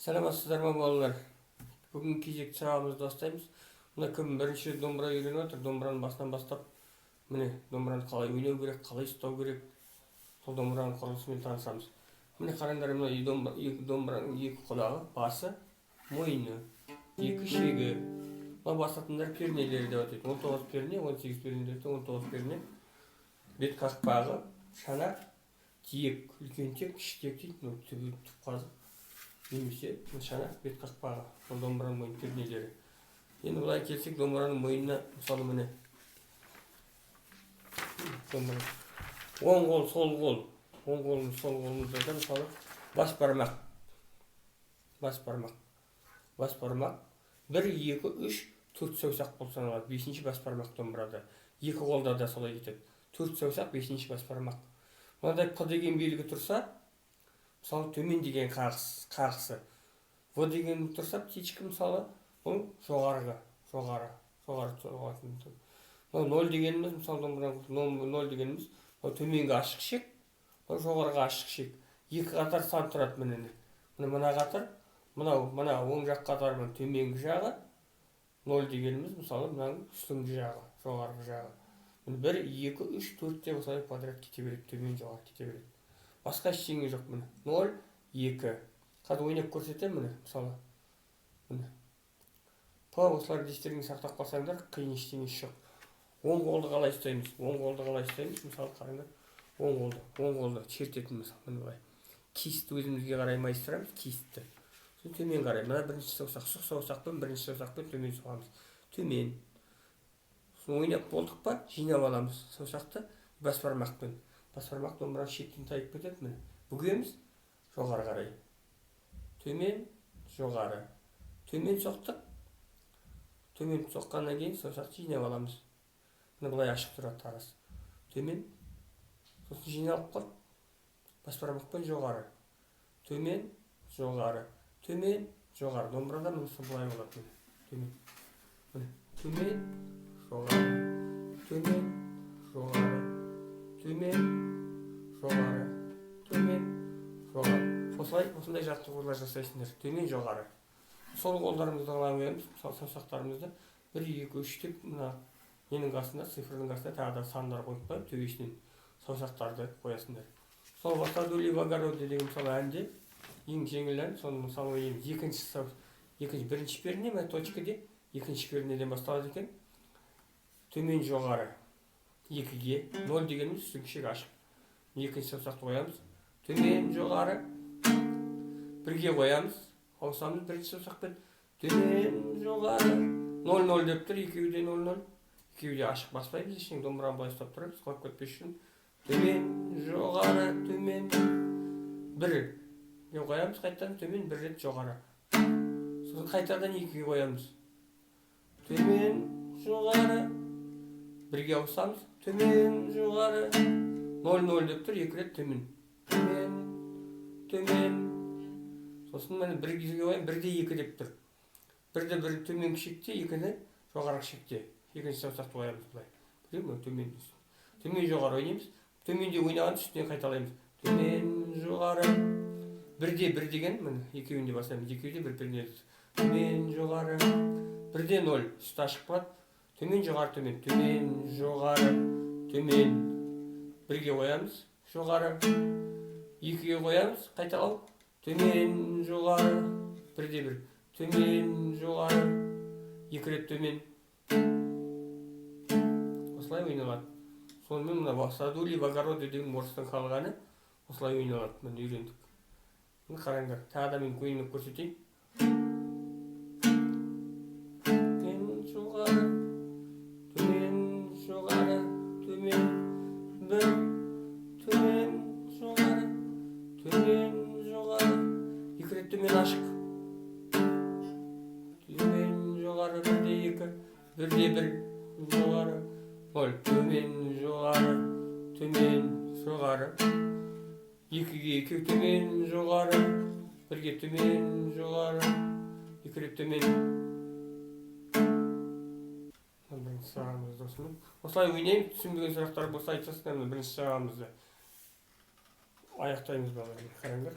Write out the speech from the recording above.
Саламатсыздар ма балалар? Бүгін кезекті сабағымызды бастаймыз. Мына кім бірінші домбыра үйреніп отыр, домбыраның басынан бастап, міне домбыраны қалай ойнау керек, қалай ұстау керек, сол домбыраның құрылысымен танысамыз. Міне қараңдар, мына домбыраның екі құлағы, басы, мойыны, екі шегі. Мына басатындар пернелері деп атайды. 19 перне, 18 перне, 19 перне. Бет қақпағы, шанақ, тиек, үлкен тиек, кіші тиек дейді, түпқазық. Немесе шанақ, бет қақпағы, ол домбыраның мойын пернелері. Енді былай келсек, домбыраның мойнына, мысалы міне, оң қол, сол қол, оң қолымыз, сол қолымызда да мысалы бас бармақ, бас бармақ, 1, 2, 3, 4 саусақ болып саналады. 5-ші бас бармақ домбырада. Екі қолда да солай кетеді. 4 саусақ, 5-ші бас бармақ. Мынадай П деген белгі тұрса, мысалы төмен деген қағысы. В деген тұрса, птичка мысалы, бұл жоғары. 0 дегеніміз, мысалы 0 дегеніміз, төменгі ашық шек, жоғарыға ашық шек. Екі қатар сан тұрады міне. Мына қатар, мына оң жақ қатар төменгі жағы, 0 дегеніміз, мысалы мынаның үстіңгі жағы, жоғарғы жағы. 1, 2, 3, 4 деп осылай подряд кете береді, төмен жоғары кете береді. Басқа ештеңе жоқ міне. 0, 2. Қазір ойнап көрсетемін міне, мысалы. Міне. П осыларды естеріңізге сақтап қалсаңдар, қиын ештеңесі жоқ. Оң қолды қалай ұстаймыз? Мысалы қараңдар. Оң қолды шертетін мысалы міне былай. Кистті өзімізге қарай майыстырамыз, кистті. Сосын төмен қарай. Мына бірінші саусақ, сұқ саусақпен, бірінші саусақпен төмен соғамыз. Төмен. Ойнап болдық па, жинап аламыз саусақты бас бармақпен. Бас бармақ домбыраның шеттен тайып кетеді міне. Бүгеміз жоғары қарай. Төмен, жоғары. Төмен соқтық. Төмен соққаннан кейін саусақты жинап аламыз. Міне былай ашық тұрады тарас. Төмен. Сосын жиналып қал. Бас бармақпен жоғары. Төмен, жоғары. Төмен, жоғары. Домбырада мұнысы былай болады міне. Төмен, жоғары. Төмен, жоғары. Төмен, жоғары. Төмен, жоғары. Осындай жаттығулар жасайсыңдар. Төмен, жоғары. Сол қолдарымызды қалай қоямыз, саусақтарымызды 1, 2, 3 деп мына ненің қасында, цифрының қасында тағы да сандар қойып қойып, төбесінен саусақтарды қоясыңдар. Сол «Васадули в огороде» деген мысалы әнде ең жеңіл ән, соны мысалы бірінші перне, точкаде, екінші пернеден басталады екен. Төмен, жоғары. 2-ге, 0 дегеніміз үстіңгі шек ашық. Екінші саусақты қоямыз. Төмен, жоғары. 1-ге қоямыз. Ауысамыз бірінші саусақпен. Төмен, жоғары. 0-0 деп тұр, 2-де 0-0. 2-де ашық баспаймыз, ештеңе домбыраны былай ұстап тұрамыз, қалып кетпес үшін. Төмен, жоғары, төмен. 1-ге қоямыз, қайтадан төмен, 1 рет жоғары. Сосын қайтадан 2-ге қоямыз. Төмен, жоғары. 1-ге ауысамыз. Төмен, жоғары. 0-0 деп тұр, 2 рет төмен. Төмен, төмен. Сосын мәне 1-ге қоямыз, 1-де 2 деп тұр. 1-де 1 төмен шекте, 2-де жоғары шекте. Екінші саусақты қоямыз бұлай. Төмен, төмен жоғары ойнаймыз. Төменде ойнаған үстінен қайталаймыз. Төмен, жоғары. 1-де 1 деген, міне, екеуінде басамыз. 2-де 1 пернелі. Төмен, жоғары. 1-де 0, үсті ашық болады. Төмен, жоғары, төмен. Төмен, жоғары, төмен. 1-ге қоямыз, жоғары. 2-ге қоямыз, қайталау. Төмен, жоғары. 1-де 1. Төмен, жоғары. 2 рет төмен. Осылай ойналады. Сонымен мына «Васадули в огороде» деген орыстың халық әні осылай ойналады. Міне үйрендік. Қараңдар, тағы да мен ойнап көрсетейін. Төмен, жоғары. Төмен, жоғары. Төмен. 1. Төмен, жоғары. Төмен, жоғары. 2 рет төмен ашық. Төмен, жоғары. 1-де 2. 1-де 1. Жоғары. Төмен, жоғары. Төмен, жоғары. 2-ге 2 төмен, жоғары. 1-ге төмен, жоғары. 2 рет төмен. Бірінші сағамызды осымен. Осылай ойнайын, түсінбеген сұрақтар болса айтасыңдар, бірінші сағамызды аяқтаймыз балалар. Қараңдар.